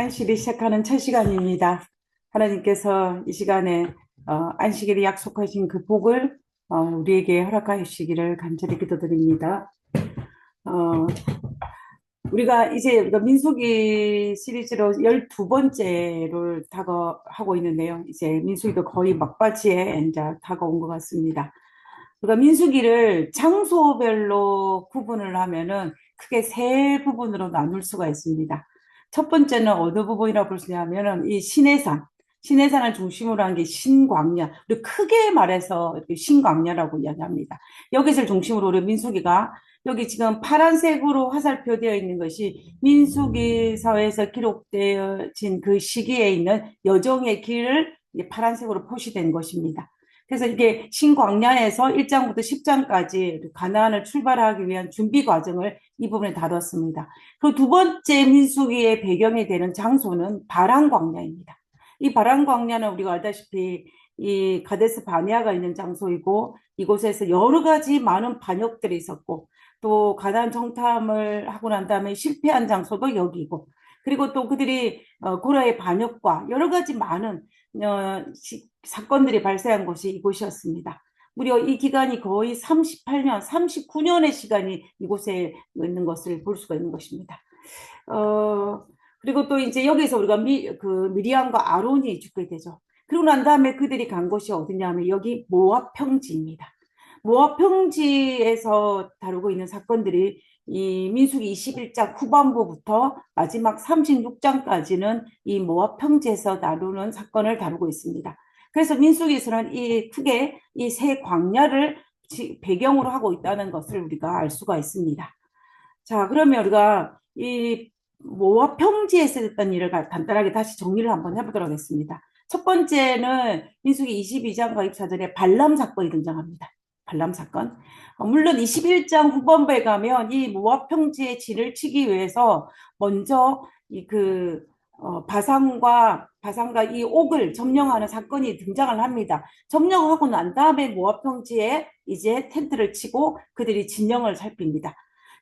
안식일이 시작하는 첫 시간입니다. 하나님께서 이 시간에 안식일에 약속하신 그 복을 우리에게 허락하시기를 간절히 기도드립니다. 어, 우리가 민수기 시리즈로 12번째를 다가하고 있는데요. 이제 민수기도 거의 막바지에 이제 다가온 것 같습니다. 그러니까 민수기를 장소별로 구분을 하면은 크게 세 부분으로 나눌 수가 있습니다. 첫 번째는 어느 부분이라고 볼 수 있냐면은 이 시내산, 시내산을 중심으로 한 게 신광야. 우리 크게 말해서 이렇게 신광야라고 이야기합니다. 여기를 중심으로 우리 민수기가 여기 지금 파란색으로 화살표되어 있는 것이 민수기서에서 기록되어진 그 시기에 있는 여정의 길을 파란색으로 표시된 것입니다. 그래서 이게 신광야에서 1장부터 10장까지 가나안을 출발하기 위한 준비 과정을 이 부분에 다뤘습니다. 그 두 번째 민수기의 배경이 되는 장소는 바란광야입니다. 이 바란광야는 우리가 알다시피 이 가데스 바네아가 있는 장소이고 이곳에서 여러 가지 많은 반역들이 있었고 또 가나안 정탐을 하고 난 다음에 실패한 장소도 여기고 그리고 또 그들이 고라의 반역과 여러 가지 많은 사건들이 발생한 곳이 이곳이었습니다. 무려 이 기간이 거의 38년, 39년의 시간이 이곳에 있는 것을 볼 수가 있는 것입니다. 어, 그리고 또 이제 여기서 우리가 미리암과 아론이 죽게 되죠. 그리고 난 다음에 그들이 간 곳이 어디냐면 여기 모압 평지입니다. 모압 평지에서 다루고 있는 사건들이 이 민수기 21장 후반부부터 마지막 36장까지는 이 모압 평지에서 다루는 사건을 다루고 있습니다. 그래서 민수기에서는 크게 이 세 광야를 배경으로 하고 있다는 것을 우리가 알 수가 있습니다. 자, 그러면 우리가 이 모압 평지에서 했던 일을 간단하게 다시 정리를 한번 해보도록 하겠습니다. 첫 번째는 민수기 22장과 24절에 발람 사건이 등장합니다. 발람 사건. 물론 21장 후반부에 가면 이 모압 평지의 진을 치기 위해서 먼저 바산과 이 옥을 점령하는 사건이 등장을 합니다. 점령하고 난 다음에 모압 평지에 이제 텐트를 치고 그들이 진영을 살핍니다.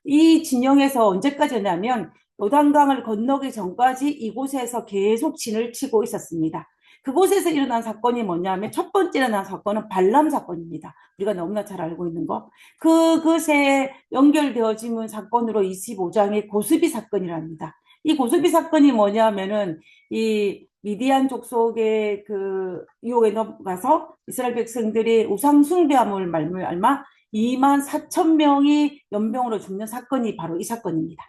이 진영에서 언제까지냐면 요단강을 건너기 전까지 이곳에서 계속 진을 치고 있었습니다. 그곳에서 일어난 사건이 뭐냐면 첫 번째 일어난 사건은 발람 사건입니다. 우리가 너무나 잘 알고 있는 거. 그것에 연결되어지는 사건으로 25장의 고스비 사건이랍니다. 이 고스비 사건이 뭐냐면은 이 미디안 족속의 그 유혹에 넘어가서 이스라엘 백성들이 우상 숭배함을 말미암아 2만 4천 명이 연병으로 죽는 사건이 바로 이 사건입니다.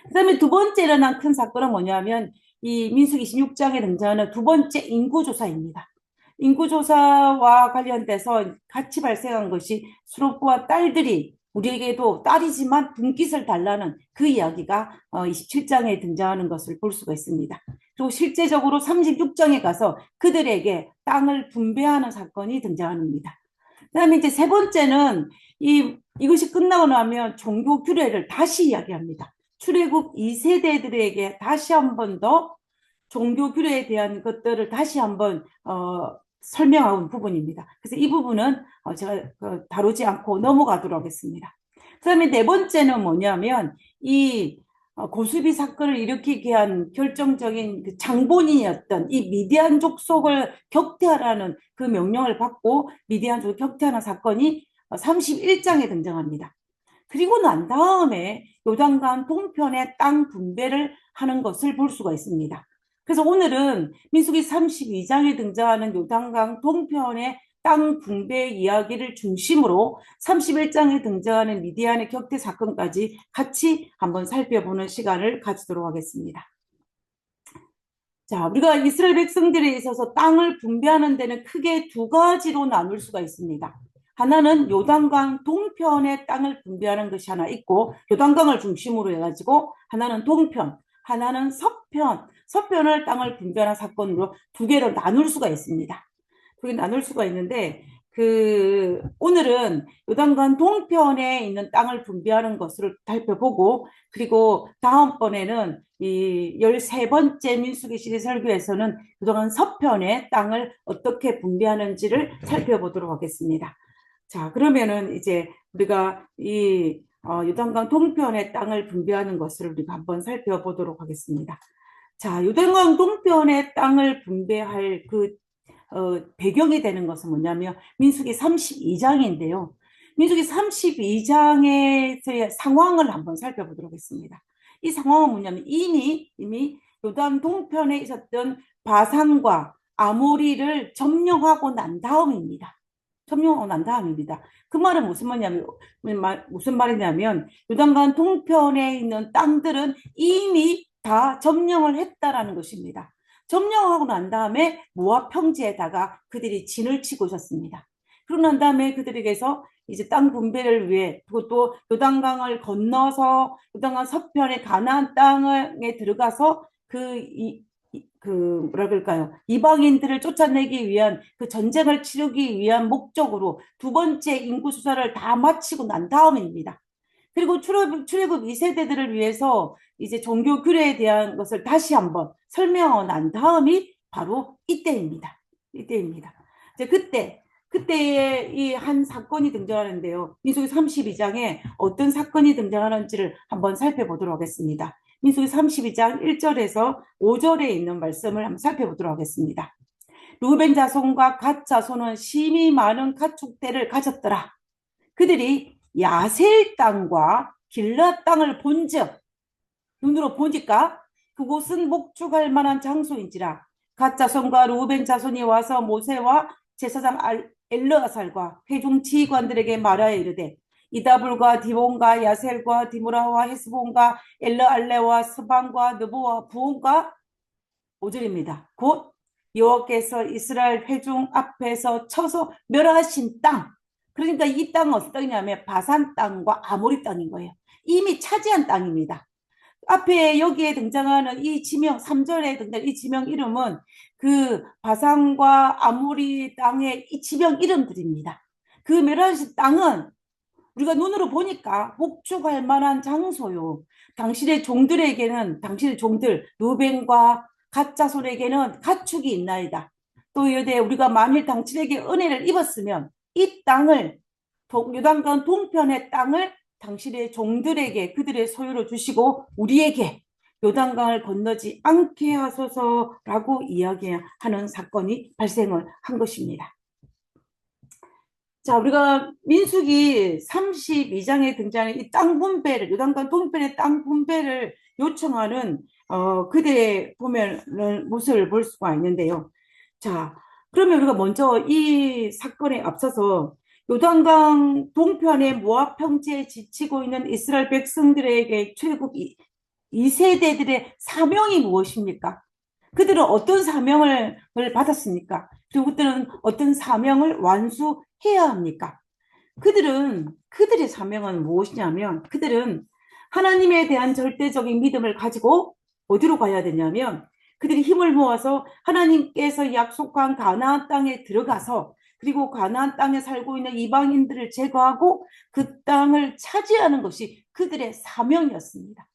그 다음에 두 번째 일어난 큰 사건은 뭐냐면 이 민수기 26장에 등장하는 두 번째 인구조사입니다. 인구조사와 관련돼서 같이 발생한 것이 수로부와 딸들이 우리에게도 딸이지만 분깃을 달라는 그 이야기가 27장에 등장하는 것을 볼 수가 있습니다. 그리고 실제적으로 36장에 가서 그들에게 땅을 분배하는 사건이 등장합니다. 그다음에 이제 세 번째는 이것이 끝나고 나면 종교 규례를 다시 이야기합니다. 출애굽 2세대들에게 다시 한 번 더 종교 규례에 대한 것들을 다시 한번 설명하는 부분입니다. 그래서 이 부분은 제가 다루지 않고 넘어가도록 하겠습니다. 그다음에 네 번째는 뭐냐면 이 고수비 사건을 일으키게 한 결정적인 그 장본인이었던 이 미디안 족속을 격퇴하라는 그 명령을 받고 미디안 족을 격퇴하는 사건이 31장에 등장합니다. 그리고 난 다음에 요단강 동편의 땅 분배를 하는 것을 볼 수가 있습니다. 그래서 오늘은 민수기 32장에 등장하는 요단강 동편의 땅 분배 이야기를 중심으로 31장에 등장하는 미디안의 격퇴 사건까지 같이 한번 살펴보는 시간을 가지도록 하겠습니다. 자, 우리가 이스라엘 백성들에 있어서 땅을 분배하는 데는 크게 두 가지로 나눌 수가 있습니다. 하나는 요단강 동편의 땅을 분배하는 것이 하나 있고, 요단강을 중심으로 해가지고, 하나는 동편, 하나는 서편을 땅을 분배하는 사건으로 두 개로 나눌 수가 있습니다. 두 개 나눌 수가 있는데, 오늘은 요단강 동편에 있는 땅을 분배하는 것을 살펴보고, 그리고 다음번에는 이 13번째 민수기 시대 설교에서는 그동안 서편의 땅을 어떻게 분배하는지를 살펴보도록 하겠습니다. 자, 그러면은 이제 우리가 요단강 동편의 땅을 분배하는 것을 우리가 한번 살펴보도록 하겠습니다. 자, 요단강 동편의 땅을 분배할 배경이 되는 것은 뭐냐면 민수기 32장인데요. 민수기 32장에서의 상황을 한번 살펴보도록 하겠습니다. 이 상황은 뭐냐면 이미 요단 동편에 있었던 바산과 아모리를 점령하고 난 다음입니다. 점령하고 난 다음입니다. 그 말은 무슨 말이냐면 요단강 동편에 있는 땅들은 이미 다 점령을 했다라는 것입니다. 점령하고 난 다음에 모압 평지에다가 그들이 진을 치고 있었습니다. 그러고 난 다음에 그들에게서 이제 땅 분배를 위해 또 요단강을 건너서 요단강 서편의 가나안 땅에 들어가서 뭐라 그럴까요? 이방인들을 쫓아내기 위한 그 전쟁을 치르기 위한 목적으로 두 번째 인구 수사를 다 마치고 난 다음입니다. 그리고 출애굽 2세대들을 위해서 이제 종교 규례에 대한 것을 다시 한번 설명하고 난 다음이 바로 이때입니다. 이때입니다. 이제 그때에 이 한 사건이 등장하는데요. 민수기 32장에 어떤 사건이 등장하는지를 한번 살펴보도록 하겠습니다. 민수기 32장 1절에서 5절에 있는 말씀을 한번 살펴보도록 하겠습니다. 루벤 자손과 갓 자손은 심히 많은 가축대를 가졌더라. 그들이 야셀 땅과 길라 땅을 본즉 눈으로 보니까 그곳은 목축할 만한 장소인지라 갓 자손과 루벤 자손이 와서 모세와 제사장 엘르아살과 회중 지휘관들에게 말하여 이르되 이다불과 디본과 야셀과 디모라와 헤스본과 엘르알레와 스반과 느보와 부온과 5절입니다. 곧 여호와께서 이스라엘 회중 앞에서 쳐서 멸하신 땅. 그러니까 이 땅은 어떤 땅이냐면 바산 땅과 아모리 땅인 거예요. 이미 차지한 땅입니다. 앞에 여기에 등장하는 이 지명, 3절에 등장하는 이 지명 이름은 그 바산과 아모리 땅의 이 지명 이름들입니다. 그 멸하신 땅은 우리가 눈으로 보니까 목축할 만한 장소요. 당신의 종들 루벤과 갓 자손에게는 가축이 있나이다. 또 이르되 우리가 만일 당신에게 은혜를 입었으면 이 땅을 요단강 동편의 땅을 당신의 종들에게 그들의 소유로 주시고 우리에게 요단강을 건너지 않게 하소서라고 이야기하는 사건이 발생을 한 것입니다. 자, 우리가 민수기 32장에 등장하는 이 땅 분배를, 요단강 동편의 땅 분배를 요청하는, 그대의 보면은 모습을 볼 수가 있는데요. 자, 그러면 우리가 먼저 이 사건에 앞서서 요단강 동편의 모압 평지에 지치고 있는 이스라엘 백성들에게 출애굽 2세대들의 사명이 무엇입니까? 그들은 어떤 사명을 받았습니까? 그리고 그들은 어떤 사명을 완수해야 합니까? 그들의 사명은 무엇이냐면 그들은 하나님에 대한 절대적인 믿음을 가지고 어디로 가야 되냐면 그들이 힘을 모아서 하나님께서 약속한 가나안 땅에 들어가서 그리고 가나안 땅에 살고 있는 이방인들을 제거하고 그 땅을 차지하는 것이 그들의 사명이었습니다.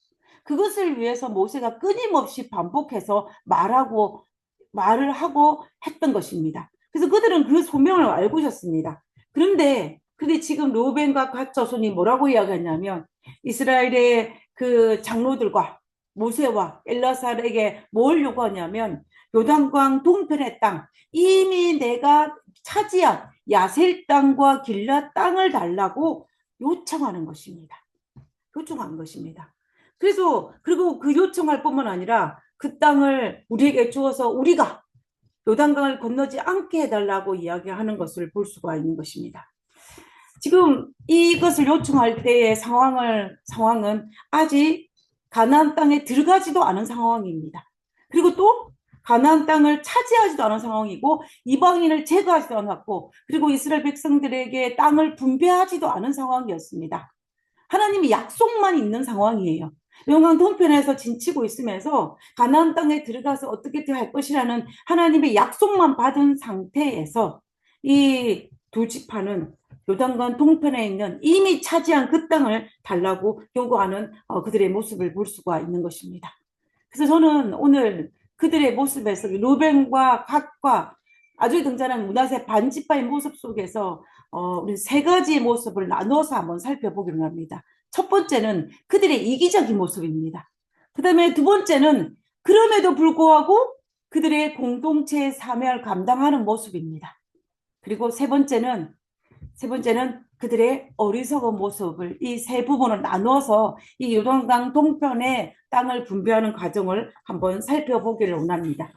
그것을 위해서 모세가 끊임없이 반복해서 말을 하고 했던 것입니다. 그래서 그들은 그 소명을 알고 있었습니다. 그런데 지금 르우벤과 갓 자손이 뭐라고 이야기하냐면 이스라엘의 그 장로들과 모세와 엘라살에게 뭘 요구하냐면 요단강 동편의 땅, 이미 내가 차지한 야셀 땅과 길라 땅을 달라고 요청하는 것입니다. 요청한 것입니다. 그리고 그 요청할 뿐만 아니라 그 땅을 우리에게 주어서 우리가 요단강을 건너지 않게 해달라고 이야기하는 것을 볼 수가 있는 것입니다. 지금 이것을 요청할 때의 상황은 아직 가나안 땅에 들어가지도 않은 상황입니다. 그리고 또 가나안 땅을 차지하지도 않은 상황이고 이방인을 제거하지도 않았고 그리고 이스라엘 백성들에게 땅을 분배하지도 않은 상황이었습니다. 하나님이 약속만 있는 상황이에요. 요단 동편에서 진치고 있으면서 가나안 땅에 들어가서 어떻게 할 것이라는 하나님의 약속만 받은 상태에서 이 두 지파는 요단강 동편에 있는 이미 차지한 그 땅을 달라고 요구하는 그들의 모습을 볼 수가 있는 것입니다. 그래서 저는 오늘 그들의 모습에서 루벤과 갓과 아주 등장하는 므낫세 반지파의 모습 속에서 우리 세 가지의 모습을 나눠서 한번 살펴보기로 합니다. 첫 번째는 그들의 이기적인 모습입니다. 그 다음에 두 번째는 그럼에도 불구하고 그들의 공동체의 사명을 감당하는 모습입니다. 그리고 세 번째는 그들의 어리석은 모습을 이 세 부분을 나누어서 이 요단강 동편의 땅을 분배하는 과정을 한번 살펴보기를 원합니다.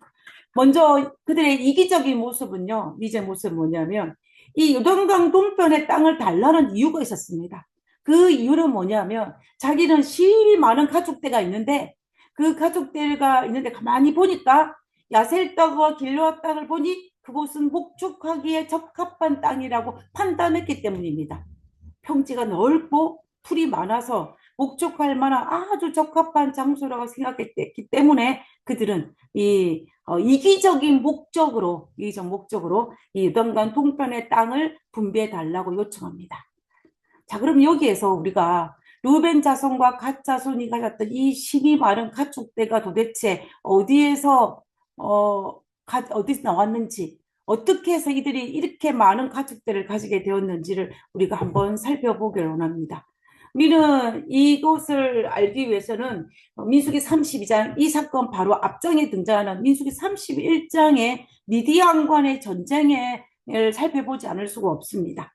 먼저 그들의 이기적인 모습은요, 이제 모습은 뭐냐면 이 요단강 동편의 땅을 달라는 이유가 있었습니다. 그 이유는 뭐냐면 자기는 실이 많은 가축대가 있는데 그 가축대가 있는데 가만히 보니까 야셀 땅과 길르앗 땅을 보니 그곳은 목축하기에 적합한 땅이라고 판단했기 때문입니다. 평지가 넓고 풀이 많아서 목축할 만한 아주 적합한 장소라고 생각했기 때문에 그들은 이기적인 목적으로 이 요단강 동편의 땅을 분배해 달라고 요청합니다. 자, 그럼 여기에서 우리가 루벤 자손과 갓 자손이 가졌던 이 힘이 많은 가축대가 도대체 어디서 나왔는지, 어떻게 해서 이들이 이렇게 많은 가축대를 가지게 되었는지를 우리가 한번 살펴보기를 원합니다. 우리는 이것을 알기 위해서는 민수기 32장, 이 사건 바로 앞장에 등장하는 민수기 31장의 미디안과의 전쟁을 살펴보지 않을 수가 없습니다.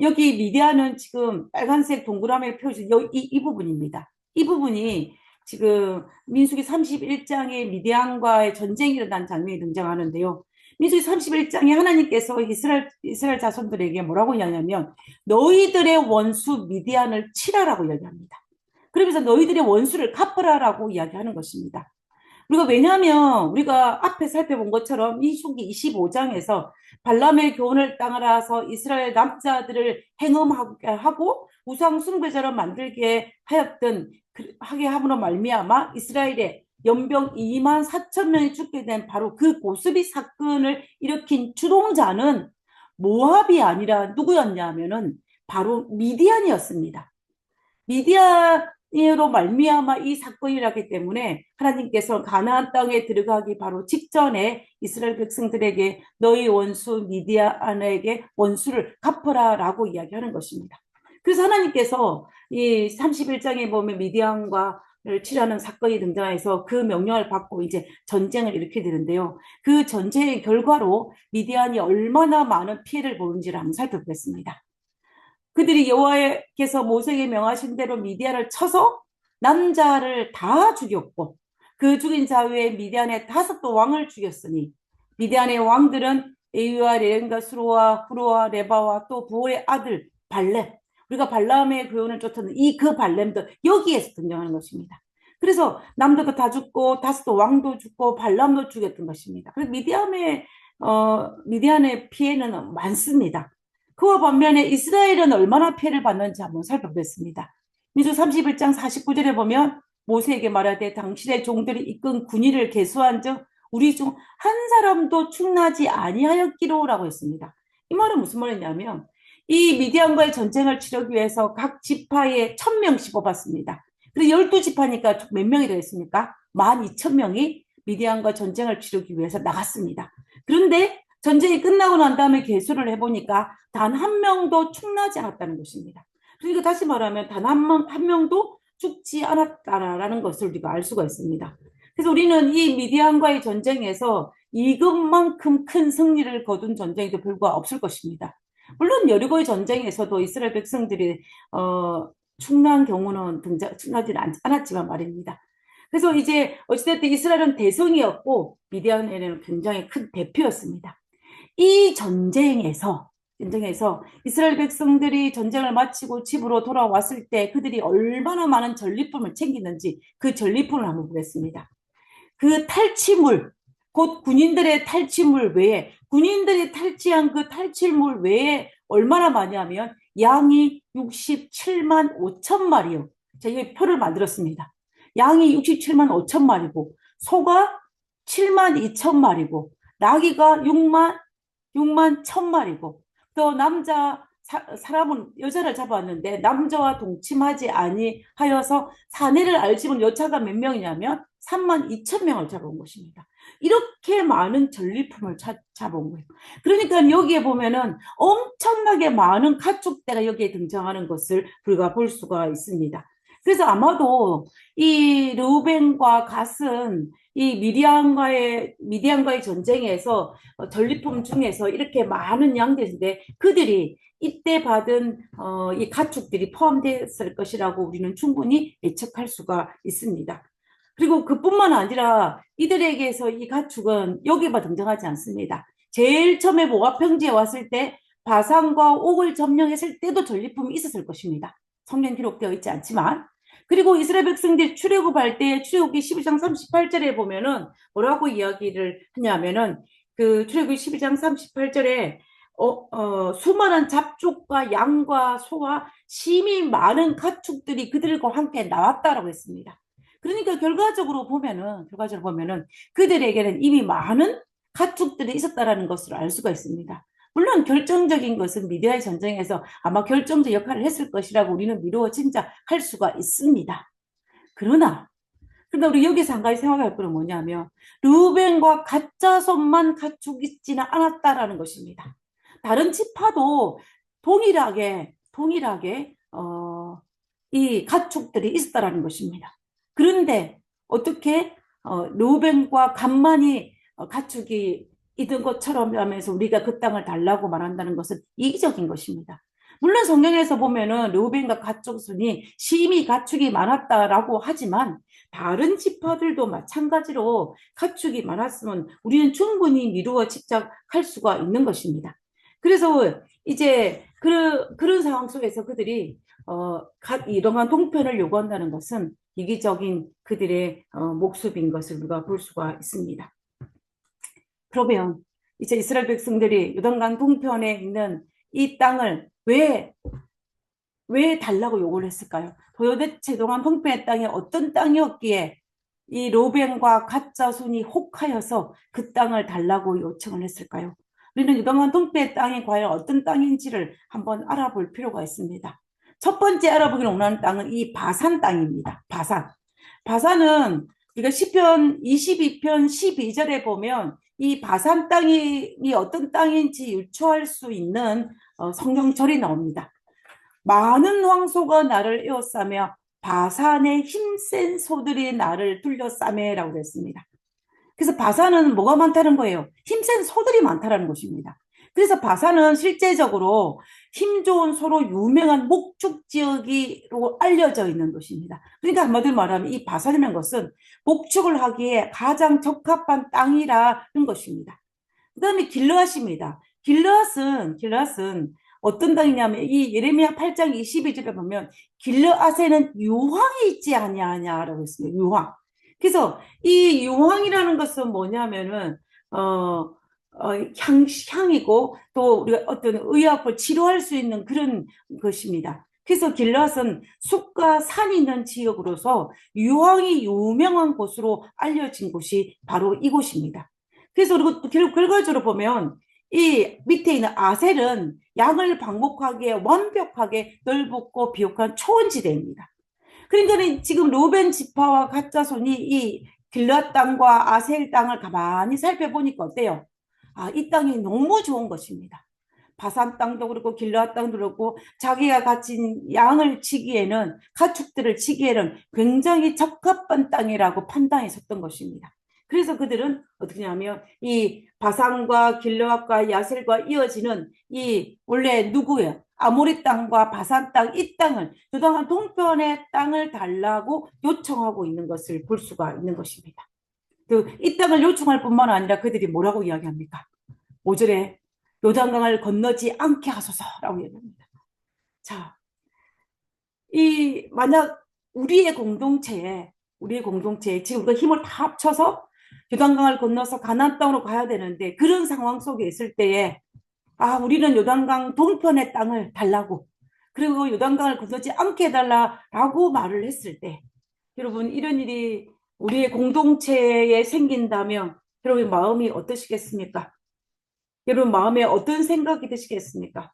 여기 미디안은 지금 빨간색 동그라미에 표시, 이 부분입니다. 이 부분이 지금 민수기 31장에 미디안과의 전쟁이 일어난 장면이 등장하는데요. 민수기 31장에 하나님께서 이스라엘 자손들에게 뭐라고 이야기하냐면 너희들의 원수 미디안을 치라라고 이야기합니다. 그러면서 너희들의 원수를 갚으라라고 이야기하는 것입니다. 우리가 왜냐하면 우리가 앞에 살펴본 것처럼 민수기 25장에서 발람의 교훈을 따라서 이스라엘 남자들을 행음하고 우상 숭배자로 만들게 하게 함으로 말미암아 이스라엘의 연병 2만 4천 명이 죽게 된 바로 그 고스비 사건을 일으킨 주동자는 모압이 아니라 누구였냐면은 바로 미디안이었습니다. 미디안으로 말미암아 이 사건이 일어났기 때문에 하나님께서 가나안 땅에 들어가기 바로 직전에 이스라엘 백성들에게 너희 원수 미디안에게 원수를 갚으라라고 이야기하는 것입니다. 그래서 하나님께서 이 31장에 보면 미디안과 치라는 사건이 등장해서 그 명령을 받고 이제 전쟁을 일으키게 되는데요. 그 전쟁의 결과로 미디안이 얼마나 많은 피해를 보는지를 한번 살펴보겠습니다. 그들이 여호와께서 모세에게 명하신 대로 미디안을 쳐서 남자를 다 죽였고 그 죽인 자 외에 미디안의 5도 왕을 죽였으니 미디안의 왕들은 에위와 레렌과 수로와 후로와 레바와 또 부올의 아들 발렘, 우리가 발람의 교훈을 쫓았는 그 발렘도 여기에서 등장하는 것입니다. 그래서 남들도 다 죽고 5도 왕도 죽고 발람도 죽였던 것입니다. 그래서 미디안의 피해는 많습니다. 그와 반면에 이스라엘은 얼마나 피해를 받는지 한번 살펴보겠습니다. 민수 31장 49절에 보면 모세에게 말하되 당신의 종들이 이끈 군의를 계수한 즉 우리 중 한 사람도 충나지 아니하였기로라고 했습니다. 이 말은 무슨 말이냐면 이 미디안과의 전쟁을 치르기 위해서 각 지파에 1,000명씩 뽑았습니다. 그래서 12지파니까 몇 명이 되겠습니까? 12,000명이 미디안과 전쟁을 치르기 위해서 나갔습니다. 그런데 전쟁이 끝나고 난 다음에 계수를 해보니까 단 한 명도 충나지 않았다는 것입니다. 그러니까 다시 말하면 단 한 명도 죽지 않았다라는 것을 우리가 알 수가 있습니다. 그래서 우리는 이 미디안과의 전쟁에서 이것만큼 큰 승리를 거둔 전쟁에도 불구하고 없을 것입니다. 물론 여리고의 전쟁에서도 이스라엘 백성들이 충나한 경우는 충나지 않았지만 말입니다. 그래서 이제 어찌됐든 이스라엘은 대성이었고 미디안에는 굉장히 큰 대표였습니다. 이 전쟁에서 이스라엘 백성들이 전쟁을 마치고 집으로 돌아왔을 때 그들이 얼마나 많은 전리품을 챙기는지 그 전리품을 한번 보겠습니다. 그 탈취물, 곧 군인들의 탈취물 외에 군인들이 탈취한 그 탈취물 외에 얼마나 많냐면 양이 67만 5천 마리요. 제가 표를 만들었습니다. 양이 67만 5천 마리고 소가 7만 2천 마리고 나귀가 6만 1천 마리고 또 사람은 여자를 잡았는데 남자와 동침하지 아니하여서 사내를 알지만 여자가 몇 명이냐면 3만 2천 명을 잡아온 것입니다. 이렇게 많은 전리품을 잡아온 거예요. 그러니까 여기에 보면은 엄청나게 많은 가축대가 여기에 등장하는 것을 우리가 볼 수가 있습니다. 그래서 아마도 이 르우벤과 갓은 이 미디안과의 전쟁에서 전리품 중에서 이렇게 많은 양들인데 그들이 이때 받은 이 가축들이 포함됐을 것이라고 우리는 충분히 예측할 수가 있습니다. 그리고 그뿐만 아니라 이들에게서 이 가축은 여기만 등장하지 않습니다. 제일 처음에 모압 평지에 왔을 때 바산과 옥을 점령했을 때도 전리품이 있었을 것입니다. 성경 기록되어 있지 않지만. 그리고 이스라엘 백성들이 출애굽할 때 출애굽기 12장 38절에 보면은 뭐라고 이야기를 하냐면은 그 출애굽기 12장 38절에 수많은 잡족과 양과 소와 심히 많은 가축들이 그들과 함께 나왔다라고 했습니다. 그러니까 결과적으로 보면은 그들에게는 이미 많은 가축들이 있었다라는 것을 알 수가 있습니다. 물론 결정적인 것은 미디어의 전쟁에서 아마 결정적 역할을 했을 것이라고 우리는 미루어 짐작할 수가 있습니다. 그러나 우리 여기서 한 가지 생각할 거는 뭐냐면 르우벤과 가짜손만 가축 있지는 않았다라는 것입니다. 다른 지파도 동일하게 이 가축들이 있었다라는 것입니다. 그런데 어떻게 르우벤과 간만이 가축이 있던 것처럼 하면서 우리가 그 땅을 달라고 말한다는 것은 이기적인 것입니다. 물론 성경에서 보면은 르우벤과 가축순이 심히 가축이 많았다라고 하지만 다른 지파들도 마찬가지로 가축이 많았으면 우리는 충분히 미루어 짐작할 수가 있는 것입니다. 그래서 이제 그런 상황 속에서 그들이 이러한 동편을 요구한다는 것은 이기적인 그들의 목숨인 것을 우리가 볼 수가 있습니다. 그러면 이제 이스라엘 백성들이 요단강 동편에 있는 이 땅을 왜 달라고 요구를 했을까요? 도대체 동안 동편의 땅이 어떤 땅이었기에 이 로벤과 갓자손이 혹하여서 그 땅을 달라고 요청을 했을까요? 우리는 요단강 동편의 땅이 과연 어떤 땅인지를 한번 알아볼 필요가 있습니다. 첫 번째 알아보기로 원하는 땅은 이 바산 땅입니다. 바산은 우리가 시편 22편 12절에 보면 이 바산 땅이 어떤 땅인지 유추할 수 있는 성경절이 나옵니다. 많은 황소가 나를 에워싸며 바산의 힘센 소들이 나를 둘러싸매라고 했습니다. 그래서 바산은 뭐가 많다는 거예요? 힘센 소들이 많다는 것입니다. 그래서 바산은 실제적으로 힘 좋은 소로 유명한 목축 지역으로 알려져 있는 것입니다. 그러니까 한마디로 말하면 이 바산이라는 것은 목축을 하기에 가장 적합한 땅이라는 것입니다. 그 다음에 길르앗입니다. 길르앗은 어떤 땅이냐면 이 예레미야 8장 22절에 보면 길르앗에는 유황이 있지 아니하냐라고 했습니다. 유황. 그래서 이 유황이라는 것은 뭐냐면은 향이고 또 우리가 어떤 의약을 치료할 수 있는 그런 것입니다. 그래서 길르앗은 숲과 산이 있는 지역으로서 유황이 유명한 곳으로 알려진 곳이 바로 이곳입니다. 그래서 그리고 결과적으로 보면 이 밑에 있는 아셀은 양을 방목하기에 완벽하게 넓고 비옥한 초원지대입니다. 그러니까 지금 루벤 지파와 가짜손이 이 길앗 땅과 아셀 땅을 가만히 살펴보니까 어때요? 이 땅이 너무 좋은 것입니다. 바산 땅도 그렇고 길앗 땅도 그렇고 자기가 가진 양을 치기에는 가축들을 치기에는 굉장히 적합한 땅이라고 판단했었던 것입니다. 그래서 그들은 어떻게 하냐면 이 바산과 길르앗과 야셀과 이어지는 이 원래 누구예요? 아모리 땅과 바산 땅, 이 땅을 요단강 동편의 땅을 달라고 요청하고 있는 것을 볼 수가 있는 것입니다. 이 땅을 요청할 뿐만 아니라 그들이 뭐라고 이야기합니까? 5절에 요단강을 건너지 않게 하소서라고 얘기합니다. 자, 만약 우리의 공동체에 지금 그 힘을 다 합쳐서 요단강을 건너서 가나안 땅으로 가야 되는데 그런 상황 속에 있을 때에 우리는 요단강 동편의 땅을 달라고 그리고 요단강을 건너지 않게 해달라라고 말을 했을 때 여러분 이런 일이 우리의 공동체에 생긴다면 여러분 마음이 어떠시겠습니까? 여러분 마음에 어떤 생각이 드시겠습니까?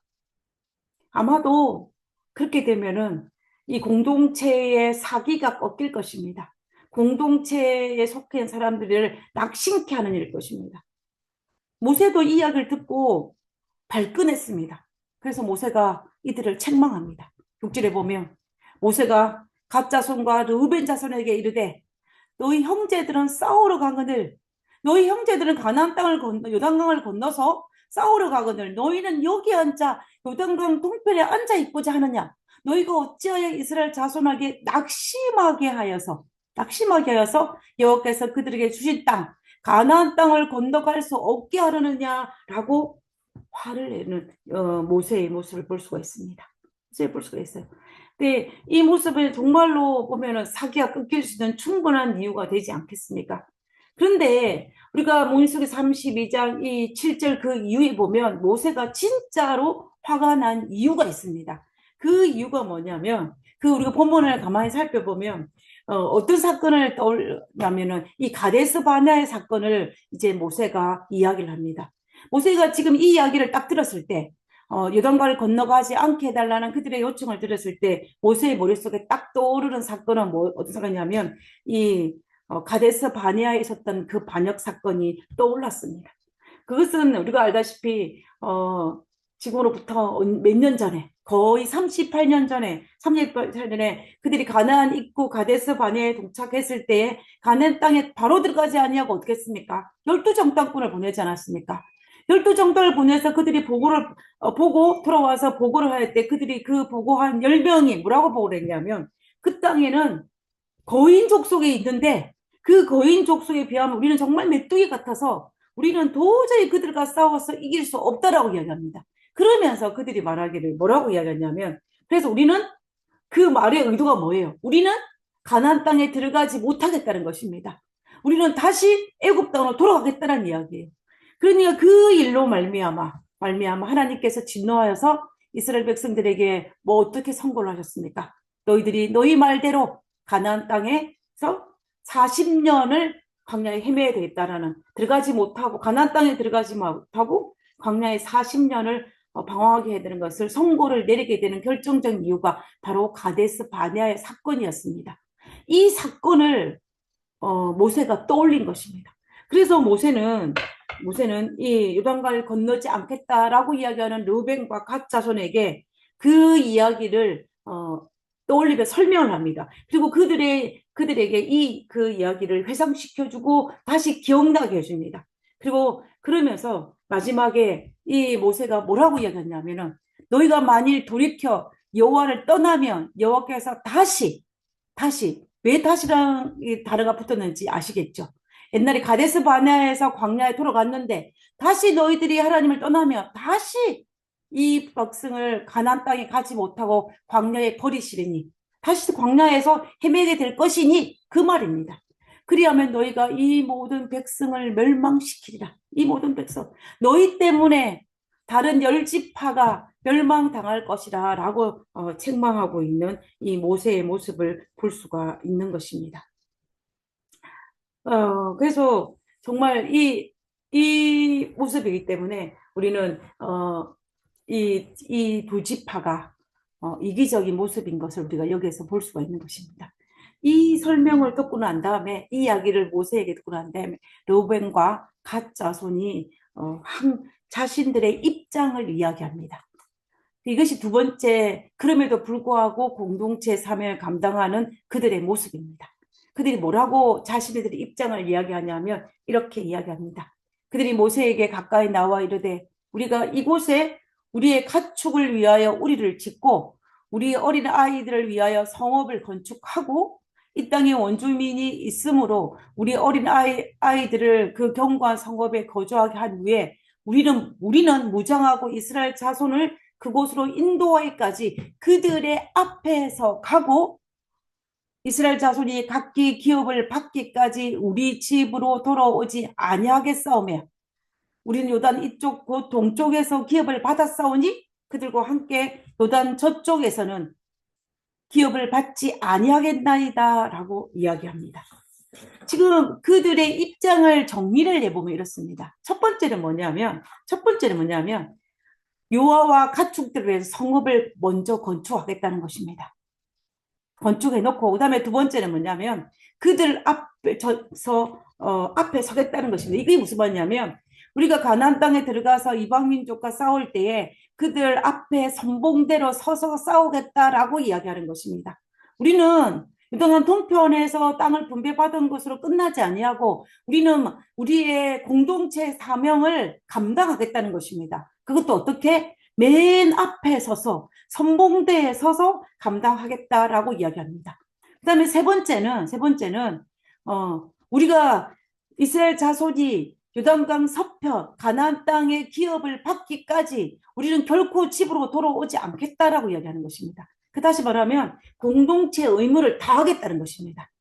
아마도 그렇게 되면은 이 공동체의 사기가 꺾일 것입니다. 공동체에 속해 있는 사람들을 낙심케 하는 일일 것입니다. 모세도 이 이야기를 듣고 발끈했습니다. 그래서 모세가 이들을 책망합니다. 6절에 보면 모세가 갓 자손과 르우벤 자손에게 이르되 너희 형제들은 싸우러 가거늘 너희 형제들은 가나안 땅을 건너 요단강을 건너서 싸우러 가거늘 너희는 여기 앉아 요단강 동편에 앉아 있고자 하느냐 너희가 어찌하여 이스라엘 자손에게 낙심하게 하여서 여호와께서 그들에게 주신 땅 가나안 땅을 건너갈 수 없게 하려느냐라고 화를 내는 모세의 모습을 볼 수가 있습니다. 모습을 볼 수가 있어요. 근데 이 모습을 정말로 보면은 사기가 끊길 수 있는 충분한 이유가 되지 않겠습니까? 그런데 우리가 민수기 32장 이 7절 그 이후에 보면 모세가 진짜로 화가 난 이유가 있습니다. 그 이유가 뭐냐면 그 우리가 본문을 가만히 살펴보면 어떤 사건을 떠올냐면은 이 가데스 바네아의 사건을 이제 모세가 이야기를 합니다. 모세가 지금 이 이야기를 딱 들었을 때 요단강을 건너가지 않게 해달라는 그들의 요청을 들었을 때 모세의 머릿속에 딱 떠오르는 사건은 어떤 사건이냐면 이 가데스 바네아에 있었던 그 반역 사건이 떠올랐습니다. 그것은 우리가 알다시피 지금으로부터 몇 년 전에 거의 38년 전에 그들이 가나안 입구 가데스 바네아에 도착했을 때에 가나안 땅에 바로 들어가지 아니하고 어떻게 했습니까? 12정탐꾼을 보내지 않았습니까? 12정탐을 보내서 그들이 보고를 보고 돌아와서 보고를 할 때 그들이 그 보고한 10명이 뭐라고 보고를 했냐면 그 땅에는 거인 족속에 있는데 그 거인 족속에 비하면 우리는 정말 메뚜기 같아서 우리는 도저히 그들과 싸워서 이길 수 없다라고 이야기합니다. 그러면서 그들이 말하기를 뭐라고 이야기했냐면 그래서 우리는 그 말의 의도가 뭐예요? 우리는 가나안 땅에 들어가지 못하겠다는 것입니다. 우리는 다시 애굽 땅으로 돌아가겠다는 이야기예요. 그러니까 그 일로 말미암아 하나님께서 진노하여서 이스라엘 백성들에게 뭐 어떻게 선고를 하셨습니까? 너희들이 너희 말대로 가나안 땅에서 40년을 광야에 헤매야 되겠다라는 들어가지 못하고 가나안 땅에 들어가지 못하고 광야에 40년을 방황하게 해야 되는 것을 선고를 내리게 되는 결정적인 이유가 바로 가데스 바네아의 사건이었습니다. 이 사건을 모세가 떠올린 것입니다. 그래서 모세는 이 요단강을 건너지 않겠다라고 이야기하는 르우벤과 갓 자손에게 그 이야기를 떠올리며 설명을 합니다. 그리고 그들에게 그 이야기를 회상시켜주고 다시 기억나게 해줍니다. 그리고 그러면서 마지막에 이 모세가 뭐라고 이야기했냐면은 너희가 만일 돌이켜 여호와를 떠나면 여호와께서 다시 왜 다시랑 이 단어가 붙었는지 아시겠죠? 옛날에 가데스 바네아에서 광야에 돌아갔는데 다시 너희들이 하나님을 떠나면 다시 이 백성을 가나안 땅에 가지 못하고 광야에 버리시리니 다시 광야에서 헤매게 될 것이니 그 말입니다. 그리하면 너희가 이 모든 백성을 멸망시키리라. 이 모든 백성 너희 때문에 다른 10지파가 멸망당할 것이라 라고 책망하고 있는 이 모세의 모습을 볼 수가 있는 것입니다. 그래서 정말 이 모습이기 때문에 우리는 이 두 지파가 이기적인 모습인 것을 우리가 여기에서 볼 수가 있는 것입니다. 이 설명을 듣고 난 다음에 이 이야기를 모세에게 듣고 난 다음에 르우벤과 갓 자손이 자신들의 입장을 이야기합니다. 이것이 두 번째 그럼에도 불구하고 공동체 사명을 감당하는 그들의 모습입니다. 그들이 뭐라고 자신들의 입장을 이야기하냐면 이렇게 이야기합니다. 그들이 모세에게 가까이 나와 이르되 우리가 이곳에 우리의 가축을 위하여 우리를 짓고 우리 어린 아이들을 위하여 성읍을 건축하고 이 땅에 원주민이 있으므로 우리 어린 아이들을 그 견고한 성읍에 거주하게 한 후에 우리는 무장하고 이스라엘 자손을 그곳으로 인도하기까지 그들의 앞에서 가고 이스라엘 자손이 각기 기업을 받기까지 우리 집으로 돌아오지 아니하겠사오며 우리는 요단 이쪽 곧 동쪽에서 기업을 받았사오니 그들과 함께 요단 저쪽에서는 기업을 받지 아니하겠나이다 라고 이야기합니다. 지금 그들의 입장을 정리를 해보면 이렇습니다. 첫 번째는 뭐냐면 여호와와 가축들을 위해서 성읍을 먼저 건축하겠다는 것입니다. 건축해 놓고 그다음에 두 번째는 뭐냐면 그들 앞에 서겠다는 것입니다. 이게 무슨 말이냐면 우리가 가나안 땅에 들어가서 이방 민족과 싸울 때에 그들 앞에 선봉대로 서서 싸우겠다라고 이야기하는 것입니다. 우리는 그동안 동편에서 땅을 분배받은 것으로 끝나지 아니하고 우리는 우리의 공동체 사명을 감당하겠다는 것입니다. 그것도 어떻게? 맨 앞에 서서 선봉대에 서서 감당하겠다라고 이야기합니다. 그다음에 세 번째는 우리가 이스라엘 자손이 요단강 서편 가나안 땅의 기업을 받기까지 우리는 결코 집으로 돌아오지 않겠다라고 이야기하는 것입니다. 그 다시 말하면 공동체 의무를 다하겠다는 것입니다.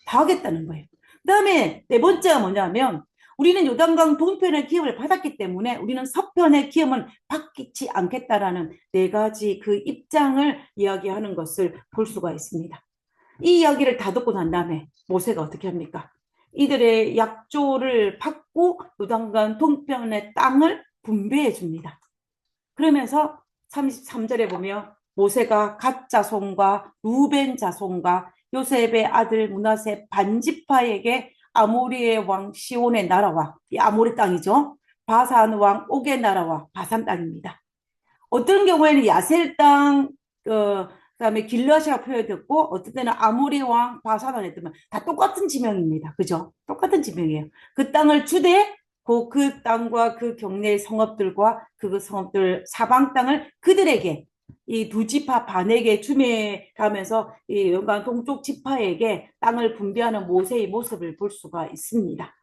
다하겠다는 거예요. 그 다음에 네 번째가 뭐냐면 우리는 요단강 동편의 기업을 받았기 때문에 우리는 서편의 기업은 받지 않겠다라는 네 가지 그 입장을 이야기하는 것을 볼 수가 있습니다. 이 이야기를 다 듣고 난 다음에 모세가 어떻게 합니까? 이들의 약조를 받고 요단강 동편의 땅을 분배해 줍니다. 그러면서 33절에 보면 모세가 갓 자손과 루벤 자손과 요셉의 아들 므낫세 반지파에게 아모리의 왕 시온의 나라와 이 아모리 땅이죠. 바산 왕 옥의 나라와 바산 땅입니다. 어떤 경우에는 야셀 땅, 그다음에 길르앗이라고 표현됐고 어떤 때는 아모리 왕 바산을 했더만 다 똑같은 지명입니다. 그죠? 똑같은 지명이에요. 그 땅을 주되 그 땅과 그 경내의 성읍들과 그 성읍들 사방 땅을 그들에게 이 두 지파 반에게 주매하면서 이 연간 동쪽 지파에게 땅을 분배하는 모세의 모습을 볼 수가 있습니다.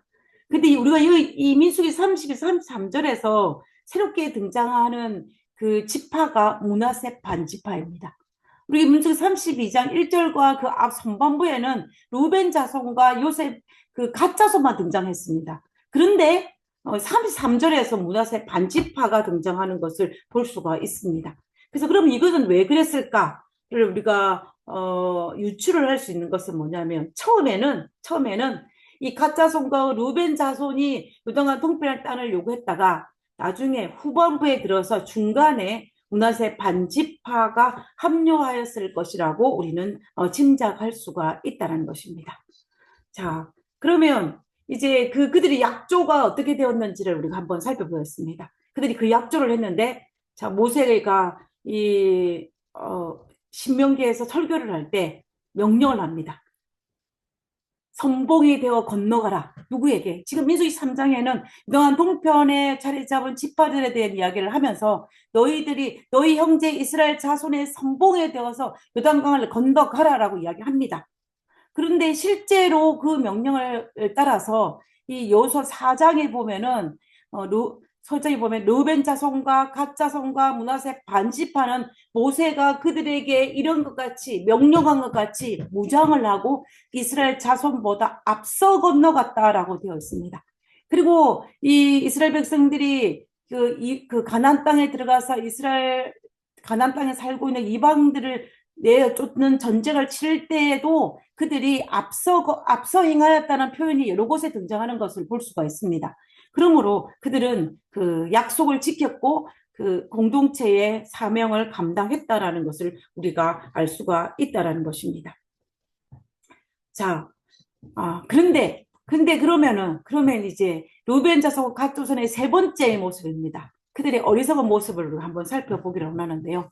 근데 우리가 이 민수기 32, 33절에서 새롭게 등장하는 그 지파가 므낫세 반지파입니다. 우리 민수기 32장 1절과 그 앞 선반부에는 루벤 자손과 요셉 그 갓 자손만 등장했습니다. 그런데 33절에서 므낫세 반지파가 등장하는 것을 볼 수가 있습니다. 그래서 그럼 이것은 왜 그랬을까를 우리가 유추를 할 수 있는 것은 뭐냐면 처음에는 이 갓 자손과 루벤 자손이 그동안 통폐할 땅을 요구했다가 나중에 후반부에 들어서 중간에 므낫세 반지파가 합류하였을 것이라고 우리는 짐작할 수가 있다는 것입니다. 자, 그러면 이제 그들의 약조가 어떻게 되었는지를 우리가 한번 살펴보겠습니다. 그들이 그 약조를 했는데, 자, 모세가 이 신명기에서 설교를 할 때 명령을 합니다. 선봉이 되어 건너가라. 누구에게? 지금 민수기 3장에는 너한 동편에 자리 잡은 지파들에 대한 이야기를 하면서 너희 형제 이스라엘 자손의 선봉에 되어서 요단강을 건너가라라고 이야기합니다. 그런데 실제로 그 명령을 따라서 이 여호수아 4장에 보면은 설정에 보면 르벤 자손과 갓 자손과 므낫세 반지파는 모세가 그들에게 이런 것 같이 명령한 것 같이 무장을 하고 이스라엘 자손보다 앞서 건너갔다라고 되어 있습니다. 그리고 이 이스라엘 백성들이 그 가나안 땅에 들어가서 이스라엘 가나안 땅에 살고 있는 이방들을 내쫓는 전쟁을 치를 때에도 그들이 앞서 행하였다는 표현이 여러 곳에 등장하는 것을 볼 수가 있습니다. 그러므로 그들은 그 약속을 지켰고 그 공동체의 사명을 감당했다라는 것을 우리가 알 수가 있다라는 것입니다. 자, 그런데 그러면 이제 루벤 자손과 갓 자손의 세 번째 모습입니다. 그들의 어리석은 모습을 한번 살펴보기로 하는데요.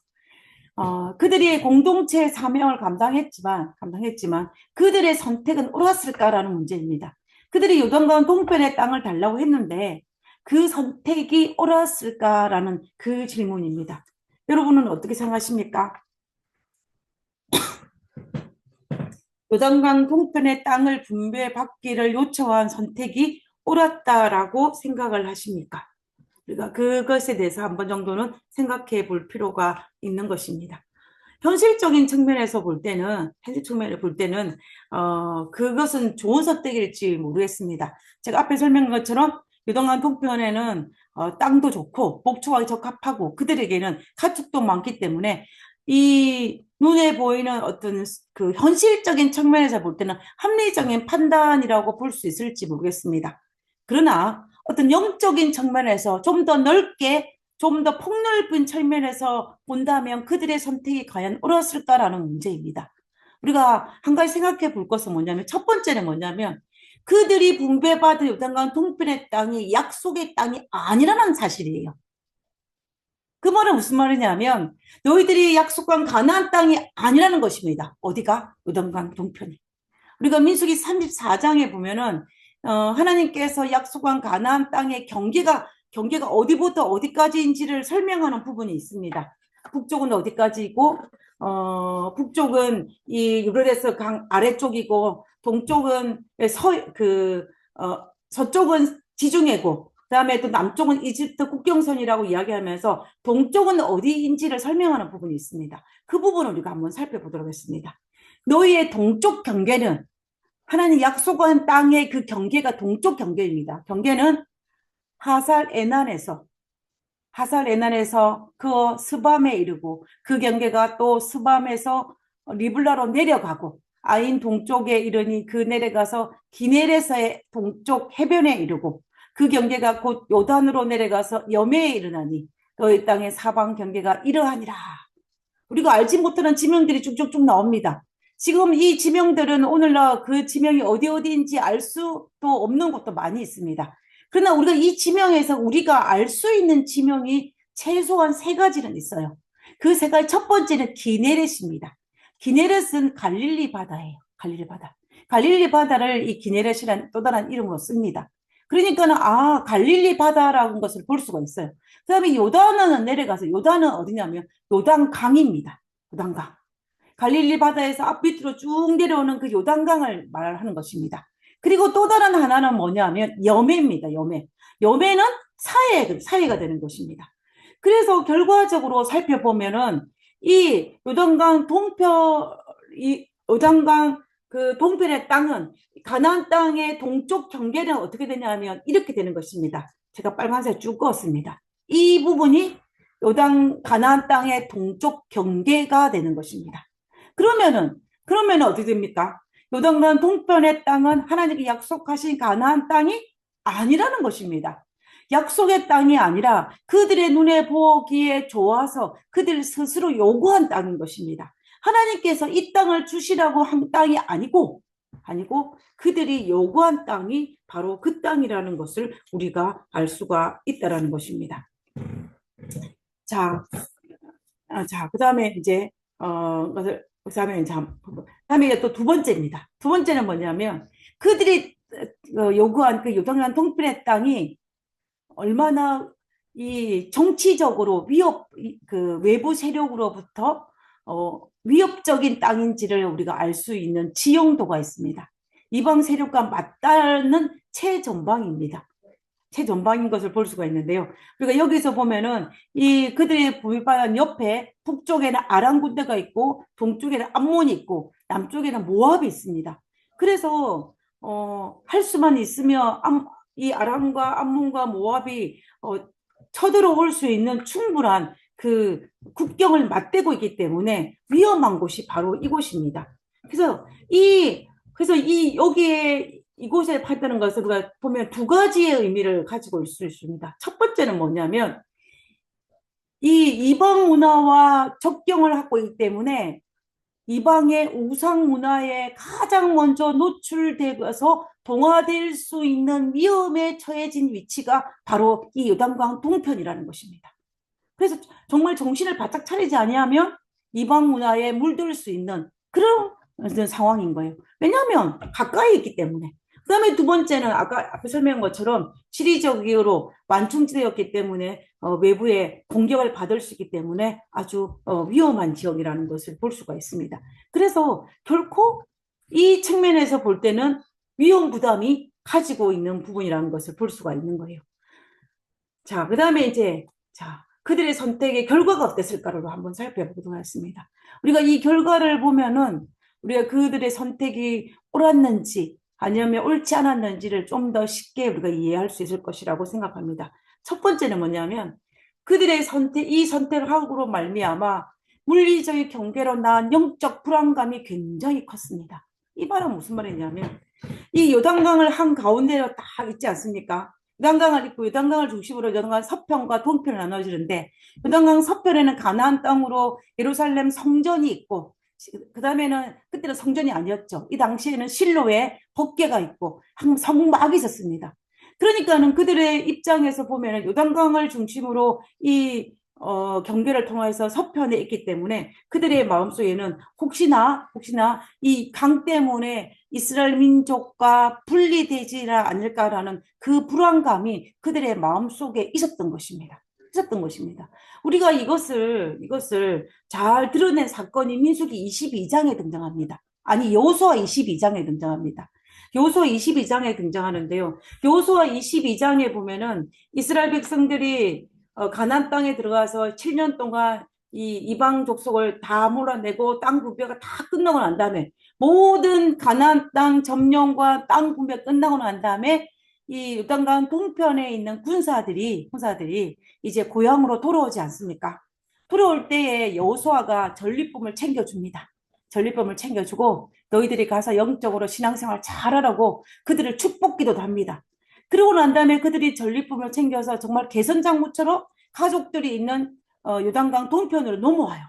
그들이 공동체 사명을 감당했지만 그들의 선택은 옳았을까라는 문제입니다. 그들이 요단강 동편의 땅을 달라고 했는데 그 선택이 옳았을까라는 그 질문입니다. 여러분은 어떻게 생각하십니까? 요단강 동편의 땅을 분배받기를 요청한 선택이 옳았다라고 생각을 하십니까? 우리가 그것에 대해서 한 번 정도는 생각해 볼 필요가 있는 것입니다. 현실적인 측면에서 볼 때는, 그것은 좋은 선택일지 모르겠습니다. 제가 앞에 설명한 것처럼 요단강 동편에는 땅도 좋고 목초가 적합하고 그들에게는 가축도 많기 때문에 이 눈에 보이는 어떤 그 현실적인 측면에서 볼 때는 합리적인 판단이라고 볼 수 있을지 모르겠습니다. 그러나 어떤 영적인 측면에서 좀 더 넓게 좀 더 폭넓은 측면에서 본다면 그들의 선택이 과연 옳았을까라는 문제입니다. 우리가 한 가지 생각해 볼 것은 뭐냐면 첫 번째는 뭐냐면 그들이 분배받은 요단강 동편의 땅이 약속의 땅이 아니라는 사실이에요. 그 말은 무슨 말이냐면 너희들이 약속한 가나안 땅이 아니라는 것입니다. 어디가? 요단강 동편이. 우리가 민수기 34장에 보면은 하나님께서 약속한 가나안 땅의 경계가 어디부터 어디까지인지를 설명하는 부분이 있습니다. 북쪽은 어디까지이고 북쪽은 이 유브라데스 강 아래쪽이고 동쪽은 서쪽은 지중해고 그다음에 또 남쪽은 이집트 국경선이라고 이야기하면서 동쪽은 어디인지를 설명하는 부분이 있습니다. 그 부분을 우리가 한번 살펴보도록 하겠습니다. 너희의 동쪽 경계는 하나님 약속한 땅의 그 경계가 동쪽 경계입니다. 경계는 하살 에난에서 그 스밤에 이르고 그 경계가 또 스밤에서 리블라로 내려가고 아인 동쪽에 이르니 그 내려가서 기네레서의 동쪽 해변에 이르고 그 경계가 곧 요단으로 내려가서 여매에 이르나니 너희 땅의 사방 경계가 이러하니라. 우리가 알지 못하는 지명들이 쭉쭉쭉 나옵니다. 지금 이 지명들은 오늘날 그 지명이 어디인지 알 수도 없는 곳도 많이 있습니다. 그러나 우리가 이 지명에서 우리가 알 수 있는 지명이 최소한 세 가지는 있어요. 그 세 가지 첫 번째는 기네렛입니다. 기네렛은 갈릴리 바다예요. 갈릴리 바다. 갈릴리 바다를 이 기네렛이라는 또 다른 이름으로 씁니다. 그러니까는 갈릴리 바다라는 것을 볼 수가 있어요. 그 다음에 요단은 내려가서 요단은 어디냐면 요단강입니다. 요단강. 갈릴리 바다에서 앞밑으로 쭉 내려오는 그 요단강을 말하는 것입니다. 그리고 또 다른 하나는 뭐냐면 여매입니다. 여매. 여매는 사해가 되는 것입니다. 그래서 결과적으로 살펴보면은 이 요단강 그 동편의 땅은 가나안 땅의 동쪽 경계는 어떻게 되냐면 이렇게 되는 것입니다. 제가 빨간색 쭉 그었습니다. 이 부분이 가나안 땅의 동쪽 경계가 되는 것입니다. 그러면은 어떻게 됩니까? 요단강 동편의 땅은 하나님께 약속하신 가나안 땅이 아니라는 것입니다. 약속의 땅이 아니라 그들의 눈에 보기에 좋아서 그들 스스로 요구한 땅인 것입니다. 하나님께서 이 땅을 주시라고 한 땅이 아니고 그들이 요구한 땅이 바로 그 땅이라는 것을 우리가 알 수가 있다라는 것입니다. 자, 그 다음에 이제 그다음에 또 두 번째입니다. 두 번째는 뭐냐면 그들이 요구한 그 요단강 동편의 땅이 얼마나 이 정치적으로 그 외부 세력으로부터 위협적인 땅인지를 우리가 알 수 있는 지형도가 있습니다. 이방 세력과 맞닿는 최전방입니다. 최전방인 것을 볼 수가 있는데요. 그러니까 여기서 보면은 이 그들의 부유바다 옆에 북쪽에는 아람 군대가 있고 동쪽에는 암몬이 있고 남쪽에는 모압이 있습니다. 그래서 할 수만 있으면 이 아람과 암몬과 모압이 쳐들어올 수 있는 충분한 그 국경을 맞대고 있기 때문에 위험한 곳이 바로 이곳입니다. 그래서 여기에 이곳에 팔다는 것을 우리가 보면 두 가지의 의미를 가지고 있을 수 있습니다. 첫 번째는 뭐냐면 이 이방 문화와 접경을 하고 있기 때문에 이방의 우상 문화에 가장 먼저 노출되어서 동화될 수 있는 위험에 처해진 위치가 바로 이 요단강 동편이라는 것입니다. 그래서 정말 정신을 바짝 차리지 아니하면 이방 문화에 물들 수 있는 그런 상황인 거예요. 왜냐하면 가까이 있기 때문에. 그 다음에 두 번째는 아까 앞에 설명한 것처럼 지리적으로 완충지대였기 때문에 외부의 공격을 받을 수 있기 때문에 아주 위험한 지역이라는 것을 볼 수가 있습니다. 그래서 결코 이 측면에서 볼 때는 위험 부담이 가지고 있는 부분이라는 것을 볼 수가 있는 거예요. 자, 그 다음에 이제 그들의 선택의 결과가 어땠을까를 한번 살펴보도록 하겠습니다. 우리가 이 결과를 보면은 우리가 그들의 선택이 옳았는지 아니면 옳지 않았는지를 좀 더 쉽게 우리가 이해할 수 있을 것이라고 생각합니다. 첫 번째는 뭐냐면 그들의 이 선택을 하고로 말미암아 물리적인 경계로 나은 영적 불안감이 굉장히 컸습니다. 이 말은 무슨 말이냐면 이 요단강을 한가운데로 딱 있지 않습니까? 요단강을 있고 요단강을 중심으로 요단강 서편과 동편을 나눠지는데 요단강 서편에는 가나안 땅으로 예루살렘 성전이 있고 그 다음에는 그때는 성전이 아니었죠. 이 당시에는 실로에 법궤가 있고 성막이 있었습니다. 그러니까는 그들의 입장에서 보면은 요단강을 중심으로 이 경계를 통해서 서편에 있기 때문에 그들의 마음속에는 혹시나 이 강 때문에 이스라엘 민족과 분리되지는 않을까라는 그 불안감이 그들의 마음속에 있었던 것입니다. 우리가 이것을 잘 드러낸 사건이 민수기 22장에 등장합니다. 아니, 여호수아 22장에 등장합니다. 여호수아 22장에 등장하는데요. 여호수아 22장에 보면은 이스라엘 백성들이 가나안 땅에 들어가서 7년 동안 이 이방 족속을 다 몰아내고 땅 분배가 다 끝나고 난 다음에 모든 가나안 땅 점령과 땅 분배 끝나고 난 다음에 이 요단강 동편에 있는 군사들이 이제 고향으로 돌아오지 않습니까? 돌아올 때에 여호수아가 전리품을 챙겨줍니다. 전리품을 챙겨주고 너희들이 가서 영적으로 신앙생활 잘하라고 그들을 축복기도도 합니다. 그러고 난 다음에 그들이 전리품을 챙겨서 정말 개선장무처럼 가족들이 있는 요단강 동편으로 넘어와요.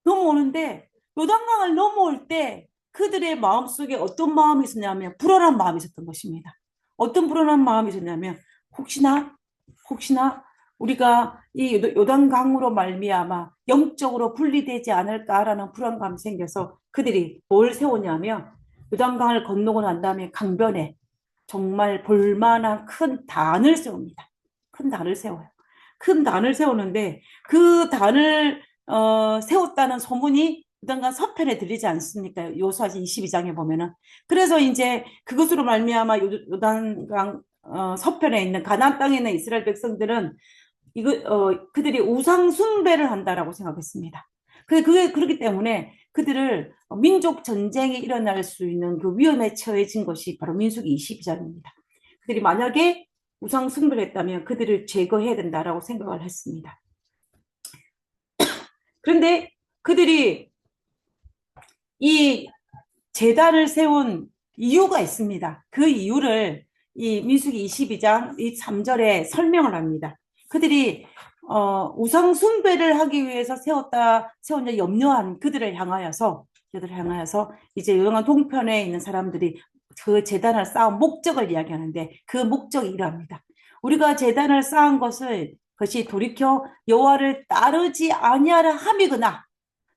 넘어오는데 요단강을 넘어올 때 그들의 마음속에 어떤 마음이 있었냐면 불안한 마음이 있었던 것입니다. 어떤 불안한 마음이 있었냐면 혹시나 우리가 이 요단강으로 말미암아 영적으로 분리되지 않을까라는 불안감이 생겨서 그들이 뭘 세우냐면 요단강을 건너고 난 다음에 강변에 정말 볼만한 큰 단을 세웁니다. 큰 단을 세워요. 큰 단을 세우는데 그 단을 세웠다는 소문이 요단강 서편에 들리지 않습니까? 여호수아 22장에 보면은. 그래서 이제 그것으로 말미암아 요단강 서편에 있는 가나안 땅에 있는 이스라엘 백성들은 그들이 우상 숭배를 한다라고 생각했습니다. 그게 그렇기 때문에 그들을 민족 전쟁이 일어날 수 있는 그 위험에 처해진 것이 바로 민수기 22장입니다. 그들이 만약에 우상 숭배를 했다면 그들을 제거해야 된다라고 생각을 했습니다. 그런데 그들이 이 제단을 세운 이유가 있습니다. 그 이유를 이 민수기 22장 이 3절에 설명을 합니다. 그들이 우상 숭배를 하기 위해서 세웠냐 염려한 그들을 향하여서 이제 요단강 동편에 있는 사람들이 그 제단을 쌓은 목적을 이야기하는데 그 목적이 이러합니다. 우리가 제단을 쌓은 것이 돌이켜 여호와를 따르지 아니하라 함이거나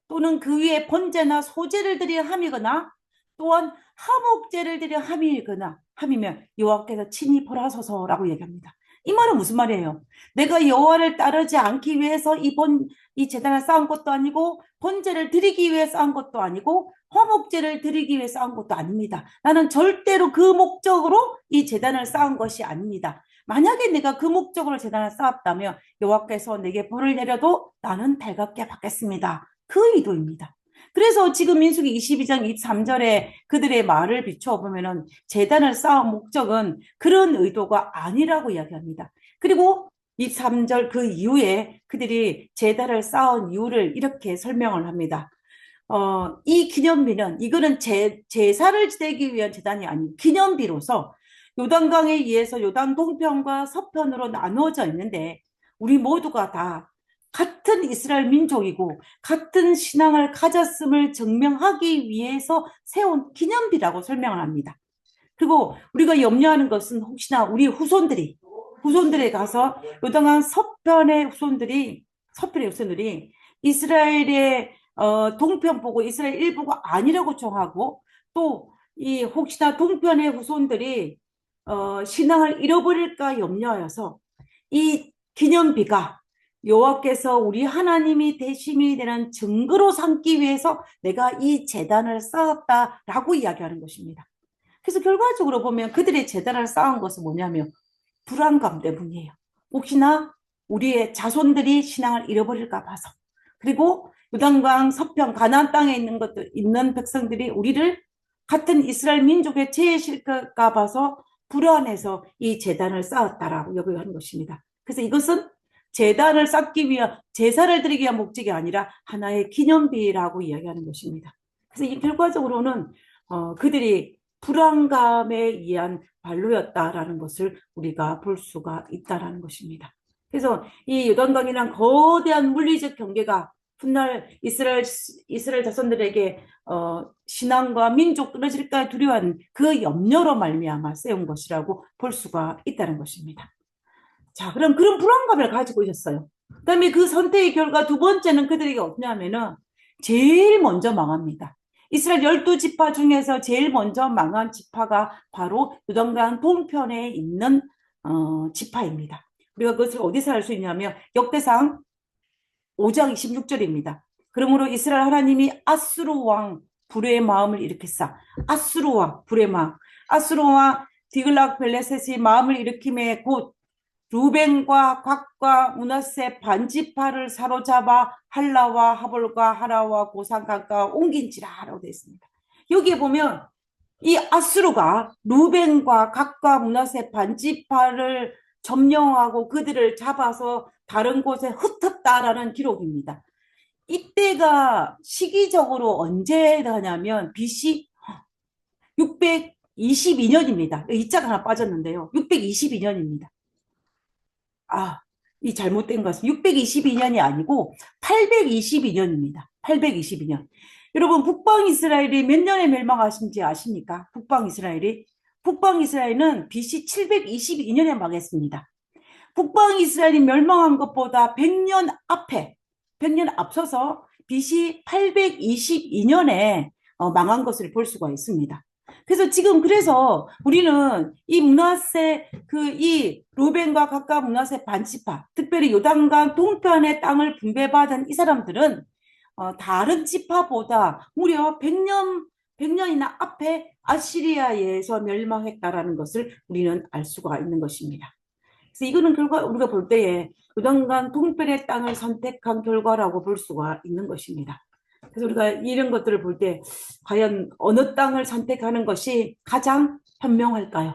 또는 그 위에 번제나 소제를 드려 함이거나 또한 화목제를 드려 함이면 여호와께서 친히 벌하소서라고 얘기합니다. 이 말은 무슨 말이에요? 내가 여호와를 따르지 않기 위해서 이 제단을 쌓은 것도 아니고 번제를 드리기 위해 쌓은 것도 아니고 화목제를 드리기 위해 쌓은 것도 아닙니다. 나는 절대로 그 목적으로 이 제단을 쌓은 것이 아닙니다. 만약에 내가 그 목적으로 제단을 쌓았다면 여호와께서 내게 벌을 내려도 나는 달갑게 받겠습니다. 그 의도입니다. 그래서 지금 민수기 22장 23절에 그들의 말을 비추어 보면은 제단을 쌓은 목적은 그런 의도가 아니라고 이야기합니다. 그리고 23절 그 이후에 그들이 제단을 쌓은 이유를 이렇게 설명을 합니다. 이 기념비는 이거는 제사를 지내기 위한 제단이 아니고 기념비로서 요단강에 의해서 요단 동편과 서편으로 나누어져 있는데 우리 모두가 다 같은 이스라엘 민족이고 같은 신앙을 가졌음을 증명하기 위해서 세운 기념비라고 설명을 합니다. 그리고 우리가 염려하는 것은 혹시나 우리 후손들에 가서 요단강 서편의 후손들이 이스라엘의 동편 보고 이스라엘 일부가 아니라고 정하고 또 이 혹시나 동편의 후손들이 신앙을 잃어버릴까 염려하여서 이 기념비가 여호와께서 우리 하나님이 대심이 되는 증거로 삼기 위해서 내가 이 제단을 쌓았다라고 이야기하는 것입니다. 그래서 결과적으로 보면 그들이 제단을 쌓은 것은 뭐냐면 불안감 때문이에요. 혹시나 우리의 자손들이 신앙을 잃어버릴까 봐서. 그리고 요단강 서편 가나안 땅에 있는 백성들이 우리를 같은 이스라엘 민족에 제해실까 봐서 불안해서 이 제단을 쌓았다라고 여기하는 것입니다. 그래서 이것은 제단을 쌓기 위한 제사를 드리기 위한 목적이 아니라 하나의 기념비라고 이야기하는 것입니다. 그래서 이 결과적으로는 그들이 불안감에 의한 발로였다라는 것을 우리가 볼 수가 있다라는 것입니다. 그래서 이 요단강이란 거대한 물리적 경계가 훗날 이스라엘 자손들에게 신앙과 민족 끊어질까 두려워하는 그 염려로 말미암아 세운 것이라고 볼 수가 있다는 것입니다. 자, 그럼 그런 불안감을 가지고 있었어요. 그다음에 그 선택의 결과 두 번째는 그들에게 어떠냐면은 제일 먼저 망합니다. 이스라엘 12지파 중에서 제일 먼저 망한 지파가 바로 요단강 동편에 있는 지파입니다. 우리가 그것을 어디서 알 수 있냐면 역대상 5장 26절입니다. 그러므로 이스라엘 하나님이 아수르 왕 불의 마음을 일으켰사. 아수르 왕 불의 마음. 아수르 왕 디글락 벨레셋이 마음을 일으킴에 곧 루벤과 갓과 므낫세 반지파를 사로잡아 할라와 하볼과 하라와 고산강가 옮긴지라라고 되어 있습니다. 여기에 보면 이 아수르가 루벤과 갓과 므낫세 반지파를 점령하고 그들을 잡아서 다른 곳에 흩었다라는 기록입니다. 이때가 시기적으로 언제 하냐면 BC 622년입니다. 이 자가 하나 빠졌는데요. 622년입니다. 이 잘못된 것은 622년이 아니고 822년입니다. 822년. 여러분, 북방 이스라엘이 몇 년에 멸망하신지 아십니까? 북방 이스라엘이. 북방 이스라엘은 BC 722년에 망했습니다. 북방 이스라엘이 멸망한 것보다 100년 앞에, 100년 앞서서 BC 822년에 망한 것을 볼 수가 있습니다. 그래서 지금 그래서 우리는 이 므낫세 이 루벤과 갓과 므낫세 반지파, 특별히 요단강 동편의 땅을 분배받은 이 사람들은 다른 지파보다 무려 100년이나 앞에 아시리아에서 멸망했다라는 것을 우리는 알 수가 있는 것입니다. 그래서 이거는 결과 우리가 볼 때에 요단강 동편의 땅을 선택한 결과라고 볼 수가 있는 것입니다. 그래서 우리가 이런 것들을 볼 때 과연 어느 땅을 선택하는 것이 가장 현명할까요?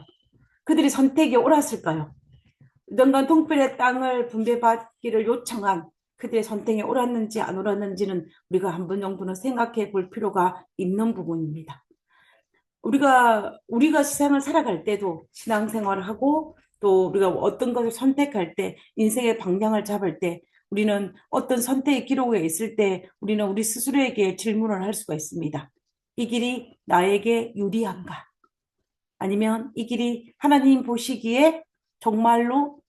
그들이 선택이 옳았을까요? 요단강 동편의 땅을 분배받기를 요청한 그들의 선택이 옳았는지 안 옳았는지는 우리가 한 번 정도는 생각해 볼 필요가 있는 부분입니다. 우리가 세상을 살아갈 때도 신앙생활을 하고 또 우리가 어떤 것을 선택할 때 인생의 방향을 잡을 때 우리는 어떤 선택의 기로에 있을 때 우리는 우리 스스로에게 질문을 할 수가 있습니다. 이 길이 나에게 유리한가? 아니면 이 길이 하나님 보시기에 정말로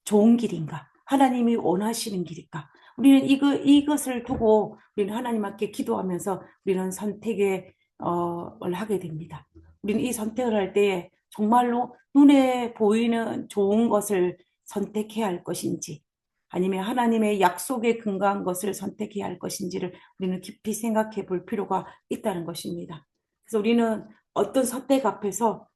좋은 길인가? 하나님이 원하시는 길일까? 우리는 이것을 두고 우리는 하나님 앞에 기도하면서 우리는 선택을 하게 됩니다. 우리는 이 선택을 할 때에 정말로 눈에 보이는 좋은 것을 선택해야 할 것인지 아니면 하나님의 약속에 근거한 것을 선택해야 할 것인지를 우리는 깊이 생각해 볼 필요가 있다는 것입니다. 그래서 우리는 어떤 선택 앞에서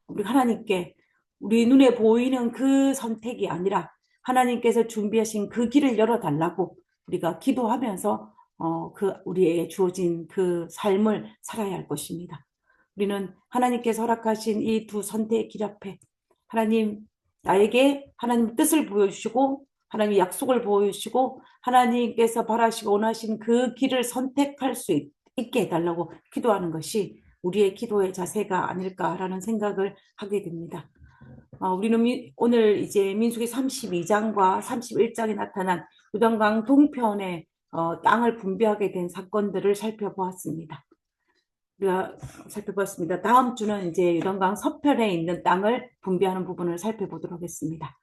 우리 하나님께 우리 눈에 보이는 그 선택이 아니라 하나님께서 준비하신 그 길을 열어달라고 우리가 기도하면서 우리에게 주어진 그 삶을 살아야 할 것입니다. 우리는 하나님께서 허락하신 이 두 선택의 길 앞에 하나님 나에게 하나님 뜻을 보여주시고 하나님의 약속을 보여주시고 하나님께서 바라시고 원하신 그 길을 선택할 수 있게 해달라고 기도하는 것이 우리의 기도의 자세가 아닐까라는 생각을 하게 됩니다. 우리는 오늘 이제 민수기 32장과 31장에 나타난 요단강 동편의 땅을 분배하게 된 사건들을 살펴보았습니다. 우리가 살펴보았습니다. 다음 주는 이제 요단강 서편에 있는 땅을 분배하는 부분을 살펴보도록 하겠습니다.